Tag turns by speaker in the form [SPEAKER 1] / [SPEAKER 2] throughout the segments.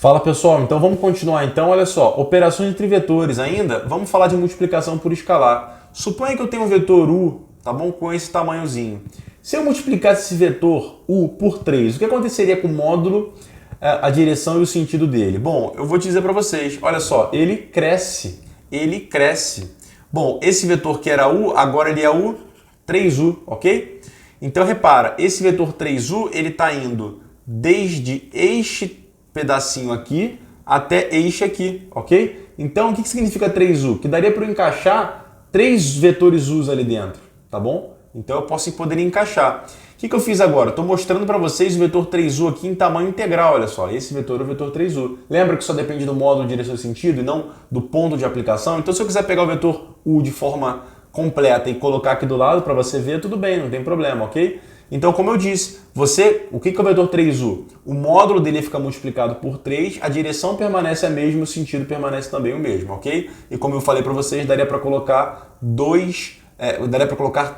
[SPEAKER 1] Fala pessoal, então vamos continuar então, olha só, operações entre vetores ainda, vamos falar de multiplicação por escalar. Suponha que eu tenho um vetor u, tá bom, com esse tamanhozinho. Se eu multiplicasse esse vetor u por 3, o que aconteceria com o módulo, a direção e o sentido dele? Bom, eu vou te dizer para vocês, olha só, ele cresce. Bom, esse vetor que era u, agora ele é u 3u, ok? Então repara, esse vetor 3u, ele está indo desde este pedacinho aqui até este aqui, ok? Então, o que significa 3u? Que daria para eu encaixar 3 vetores u's ali dentro, tá bom? Então, eu poderia encaixar. O que eu fiz agora? Estou mostrando para vocês o vetor 3u aqui em tamanho integral, olha só. Esse vetor é o vetor 3u. Lembra que só depende do módulo, direção e sentido e não do ponto de aplicação? Então, se eu quiser pegar o vetor u de forma completa e colocar aqui do lado para você ver, tudo bem, não tem problema, ok? Então, como eu disse, o que é o vetor 3u? O módulo dele fica multiplicado por 3, a direção permanece a mesma, o sentido permanece também o mesmo, ok? E como eu falei para vocês, daria para colocar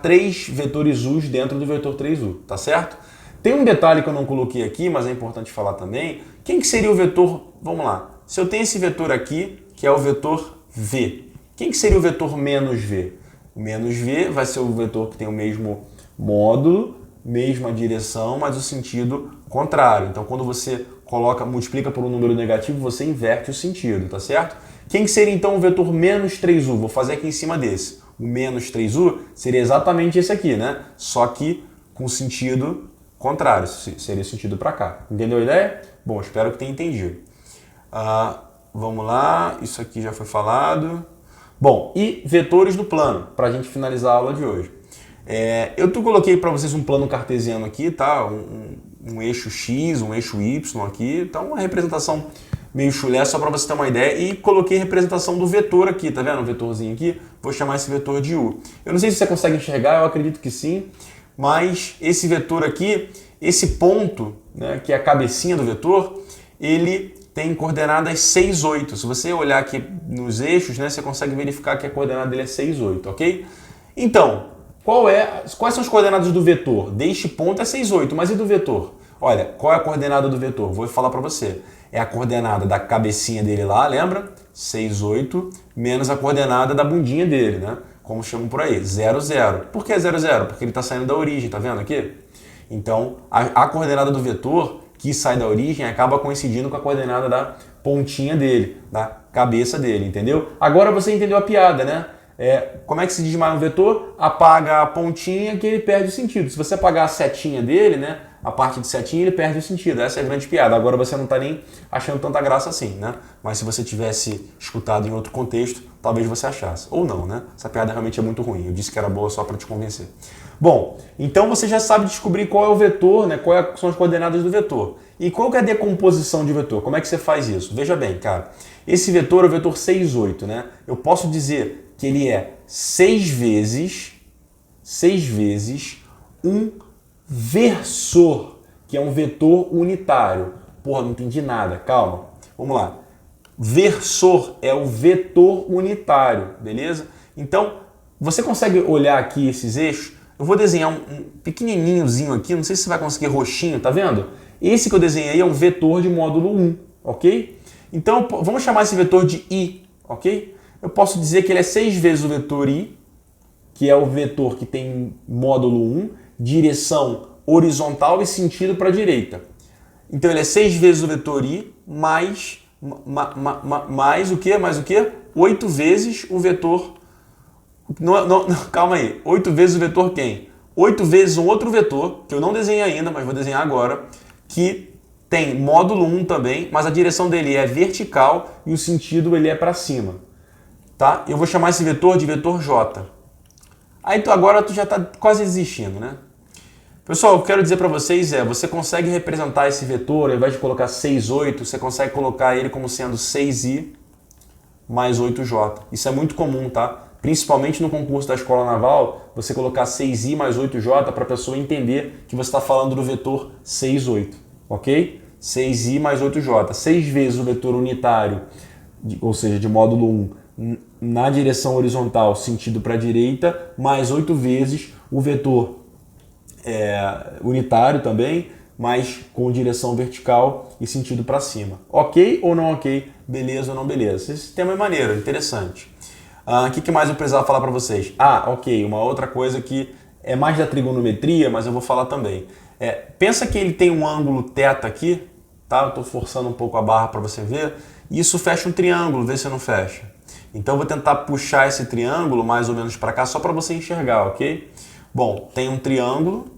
[SPEAKER 1] 3 vetores u's dentro do vetor 3u, tá certo? Tem um detalhe que eu não coloquei aqui, mas é importante falar também. Quem que seria o vetor? Vamos lá. Se eu tenho esse vetor aqui, que é o vetor v, quem que seria o vetor menos v? O menos v vai ser o vetor que tem o mesmo módulo, mesma direção, mas o sentido contrário. Então, quando você multiplica por um número negativo, você inverte o sentido, tá certo? Quem que seria então o vetor menos 3u? Vou fazer aqui em cima desse. O menos 3u seria exatamente esse aqui, né? Só que com sentido contrário, seria o sentido para cá. Entendeu a ideia? Bom, espero que tenha entendido. Vamos lá, isso aqui já foi falado. Bom, e vetores do plano, para a gente finalizar a aula de hoje. Eu coloquei para vocês um plano cartesiano aqui, tá? Um eixo X, um eixo Y aqui, então uma representação meio chulé, só para você ter uma ideia, e coloquei representação do vetor aqui, tá vendo? Um vetorzinho aqui, vou chamar esse vetor de U. Eu não sei se você consegue enxergar, eu acredito que sim, mas esse vetor aqui, esse ponto, né, que é a cabecinha do vetor, ele tem coordenadas 6, 8. Se você olhar aqui nos eixos, né, você consegue verificar que a coordenada dele é 6, 8, ok? Então, quais são as coordenadas do vetor? Deste ponto é 6, 8, mas e do vetor? Olha, qual é a coordenada do vetor? Vou falar para você. É a coordenada da cabecinha dele lá, lembra? 6, 8, menos a coordenada da bundinha dele, né? Como chamam por aí, 0, 0. Por que 0, 0? Porque ele está saindo da origem, tá vendo aqui? Então, a coordenada do vetor que sai da origem acaba coincidindo com a coordenada da pontinha dele, da cabeça dele, entendeu? Agora você entendeu a piada, né? Como é que se diz mais um vetor? Apaga a pontinha que ele perde o sentido. Se você apagar a setinha dele, né? A parte de setinha, ele perde o sentido. Essa é a grande piada. Agora você não está nem achando tanta graça assim, né? Mas se você tivesse escutado em outro contexto, talvez você achasse. Ou não, né? Essa piada realmente é muito ruim. Eu disse que era boa só para te convencer. Bom, então você já sabe descobrir qual é o vetor, né? Quais são as coordenadas do vetor. E qual que é a decomposição de vetor? Como é que você faz isso? Veja bem, cara. Esse vetor é o vetor 6, 8, né? Eu posso dizer que ele é 6 vezes um versor, que é um vetor unitário. Porra, não entendi nada. Calma. Vamos lá. Versor é o vetor unitário, beleza? Então, você consegue olhar aqui esses eixos? Eu vou desenhar um pequenininhozinho aqui, não sei se você vai conseguir roxinho, tá vendo? Esse que eu desenhei é um vetor de módulo 1, ok? Então, vamos chamar esse vetor de I, ok? Eu posso dizer que ele é 6 vezes o vetor I, que é o vetor que tem módulo 1, direção horizontal e sentido para a direita. Então, ele é 6 vezes o vetor I mais o quê? Mais o quê? 8 vezes o vetor... Não, calma aí. 8 vezes o vetor quem? 8 vezes um outro vetor, que eu não desenhei ainda, mas vou desenhar agora, que tem módulo 1 também, mas a direção dele é vertical e o sentido ele é para cima. Tá? Eu vou chamar esse vetor de vetor J. Aí agora tu já está quase desistindo, né? Pessoal, o que eu quero dizer para vocês você consegue representar esse vetor, ao invés de colocar 6, 8, você consegue colocar ele como sendo 6i mais 8j. Isso é muito comum, tá? Principalmente no concurso da Escola Naval, você colocar 6i mais 8j para a pessoa entender que você está falando do vetor 6, 8, ok? 6i mais 8j. 6 vezes o vetor unitário, ou seja, de módulo 1, na direção horizontal, sentido para a direita, mais 8 vezes o vetor unitário também, mas com direção vertical e sentido para cima. Ok ou não ok? Beleza ou não beleza? Esse sistema é maneiro, interessante. O que mais eu precisava falar para vocês? Ok, uma outra coisa que é mais da trigonometria, mas eu vou falar também. Pensa que ele tem um ângulo θ aqui, tá? Eu estou forçando um pouco a barra para você ver. E isso fecha um triângulo, vê se não fecha. Então eu vou tentar puxar esse triângulo mais ou menos para cá, só para você enxergar, ok? Bom, tem um triângulo.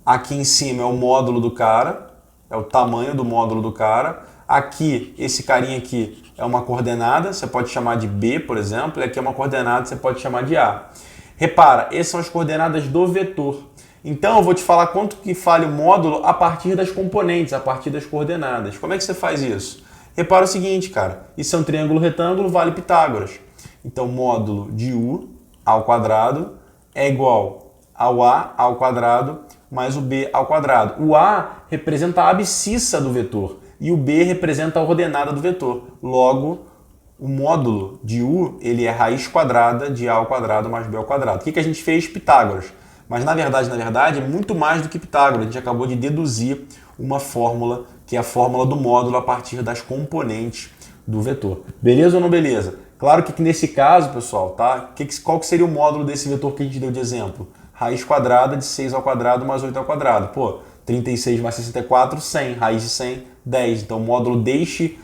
[SPEAKER 1] Aqui em cima é o módulo do cara, é o tamanho do módulo do cara. Aqui, esse carinha aqui é uma coordenada, você pode chamar de B, por exemplo, e aqui é uma coordenada, você pode chamar de A. Repara, essas são as coordenadas do vetor. Então eu vou te falar quanto que vale o módulo a partir das componentes, a partir das coordenadas. Como é que você faz isso? Repara o seguinte, cara, isso é um triângulo retângulo, vale Pitágoras. Então módulo de U ao quadrado é igual ao A ao quadrado mais o B ao quadrado. O A representa a abscissa do vetor e o B representa a ordenada do vetor. Logo, o módulo de U ele é raiz quadrada de A ao quadrado mais B ao quadrado. O que a gente fez? Pitágoras. Mas na verdade, é muito mais do que Pitágoras. A gente acabou de deduzir uma fórmula, que é a fórmula do módulo a partir das componentes do vetor. Beleza ou não beleza? Claro que nesse caso, pessoal, tá? Qual que seria o módulo desse vetor que a gente deu de exemplo? Raiz quadrada de 6 ao quadrado mais 8 ao quadrado. Pô, 36 mais 64, 100. Raiz de 100, 10. Então o módulo desse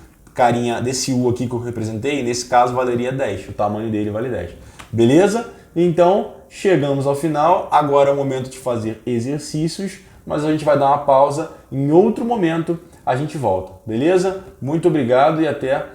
[SPEAKER 1] U aqui que eu representei, nesse caso valeria 10. O tamanho dele vale 10. Beleza? Então, chegamos ao final. Agora é o momento de fazer exercícios, mas a gente vai dar uma pausa. Em outro momento, a gente volta. Beleza? Muito obrigado e até